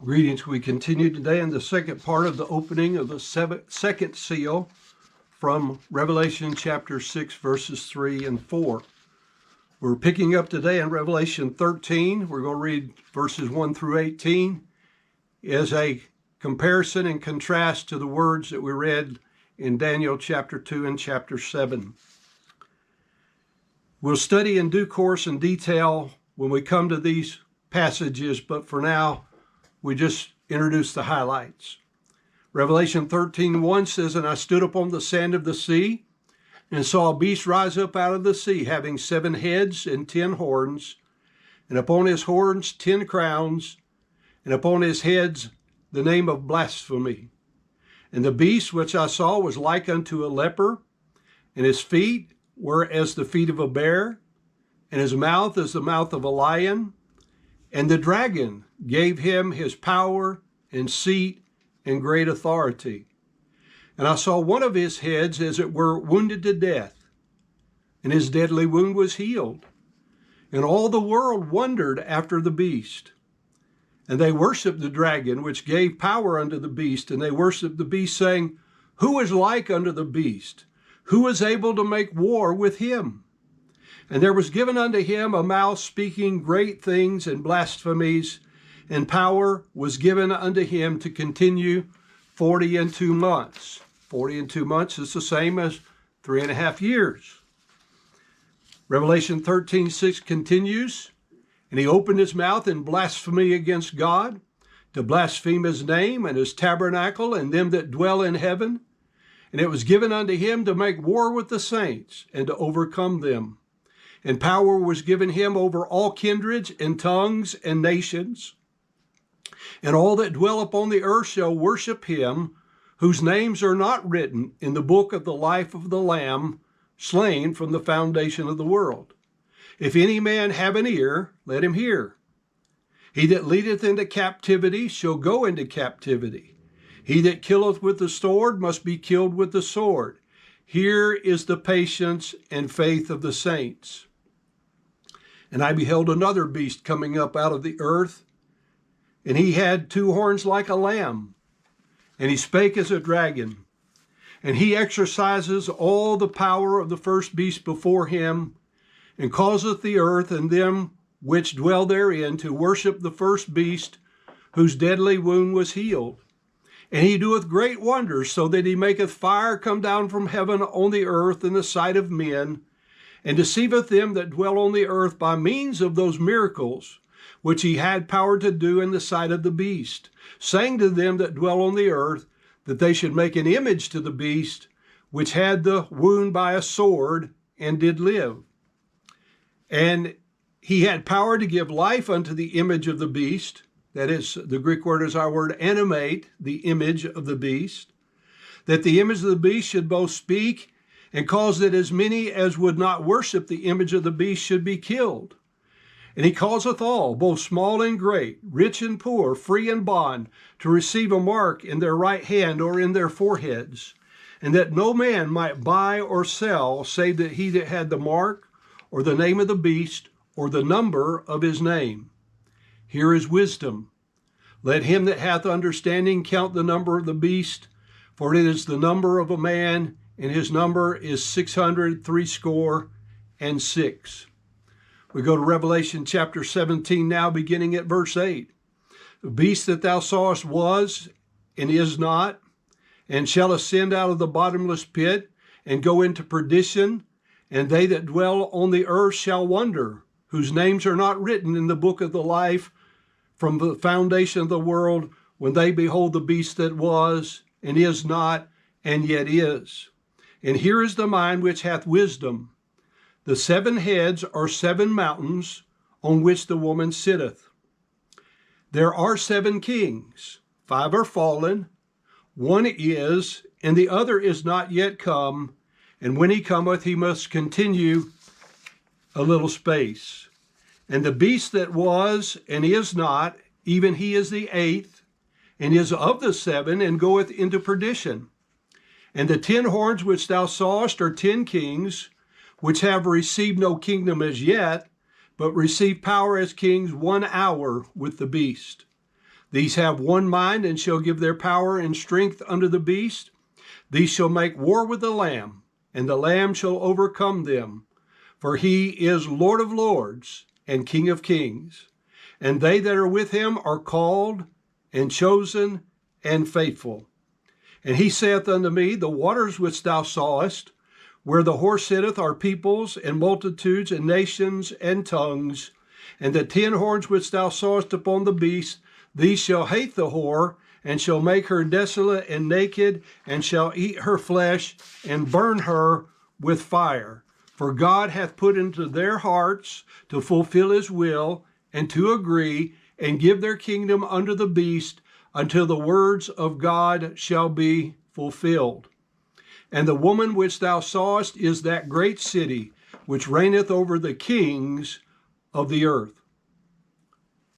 Greetings. We continue today in the second part of the opening of the second seal from Revelation chapter 6, verses 3 and 4. We're picking up today in Revelation 13. We're going to read verses 1 through 18 as a comparison and contrast to the words that we read in Daniel chapter 2 and chapter 7. We'll study in due course and detail when we come to these passages, but for now, we just introduce the highlights. Revelation 13:1 says, "And I stood upon the sand of the sea, and saw a beast rise up out of the sea, having 7 heads and 10 horns, and upon his horns 10 crowns, and upon his heads the name of blasphemy. And the beast which I saw was like unto a leper, and his feet were as the feet of a bear, and his mouth as the mouth of a lion. And the dragon gave him his power and seat and great authority. And I saw one of his heads as it were wounded to death, and his deadly wound was healed. And all the world wondered after the beast. And they worshiped the dragon, which gave power unto the beast. And they worshiped the beast, saying, Who is like unto the beast? Who is able to make war with him? And there was given unto him a mouth speaking great things and blasphemies, and power was given unto him to continue 42 months. 42 months is the same as 3.5 years. Revelation 13:6 continues, "And he opened his mouth in blasphemy against God, to blaspheme his name and his tabernacle and them that dwell in heaven. And it was given unto him to make war with the saints and to overcome them. And power was given him over all kindreds and tongues and nations. And all that dwell upon the earth shall worship him, whose names are not written in the book of the life of the Lamb, slain from the foundation of the world. If any man have an ear, let him hear. He that leadeth into captivity shall go into captivity. He that killeth with the sword must be killed with the sword. Here is the patience and faith of the saints. And I beheld another beast coming up out of the earth, and he had 2 horns like a lamb, and he spake as a dragon. And he exercises all the power of the first beast before him, and causeth the earth and them which dwell therein to worship the first beast, whose deadly wound was healed. And he doeth great wonders, so that he maketh fire come down from heaven on the earth in the sight of men, and deceiveth them that dwell on the earth by means of those miracles which he had power to do in the sight of the beast, saying to them that dwell on the earth that they should make an image to the beast, which had the wound by a sword and did live. And he had power to give life unto the image of the beast." That is, the Greek word is our word animate, the image of the beast. "That the image of the beast should both speak, and cause that as many as would not worship the image of the beast should be killed. And he causeth all, both small and great, rich and poor, free and bond, to receive a mark in their right hand or in their foreheads, and that no man might buy or sell, save that he that had the mark, or the name of the beast, or the number of his name. Here is wisdom. Let him that hath understanding count the number of the beast, for it is the number of a man, and his number is 666. We go to Revelation chapter 17 now, beginning at verse 8. "The beast that thou sawest was, and is not, and shall ascend out of the bottomless pit, and go into perdition, and they that dwell on the earth shall wonder, whose names are not written in the book of the life from the foundation of the world, when they behold the beast that was, and is not, and yet is. And here is the mind which hath wisdom. The 7 heads are 7 mountains on which the woman sitteth. There are 7 kings, 5 are fallen, 1 is, and the other is not yet come, and when he cometh, he must continue a little space. And the beast that was and is not, even he is the 8th, and is of the 7, and goeth into perdition. And the 10 horns which thou sawest are 10 kings, which have received no kingdom as yet, but receive power as kings 1 hour with the beast. These have one mind and shall give their power and strength unto the beast. These shall make war with the Lamb, and the Lamb shall overcome them. For he is Lord of lords and King of kings. And they that are with him are called and chosen and faithful. And he saith unto me, the waters which thou sawest, where the horse sitteth, are peoples and multitudes and nations and tongues. And the 10 horns which thou sawest upon the beast, these shall hate the whore, and shall make her desolate and naked, and shall eat her flesh, and burn her with fire. For God hath put into their hearts to fulfill his will, and to agree, and give their kingdom unto the beast, until the words of God shall be fulfilled. And the woman which thou sawest is that great city, which reigneth over the kings of the earth.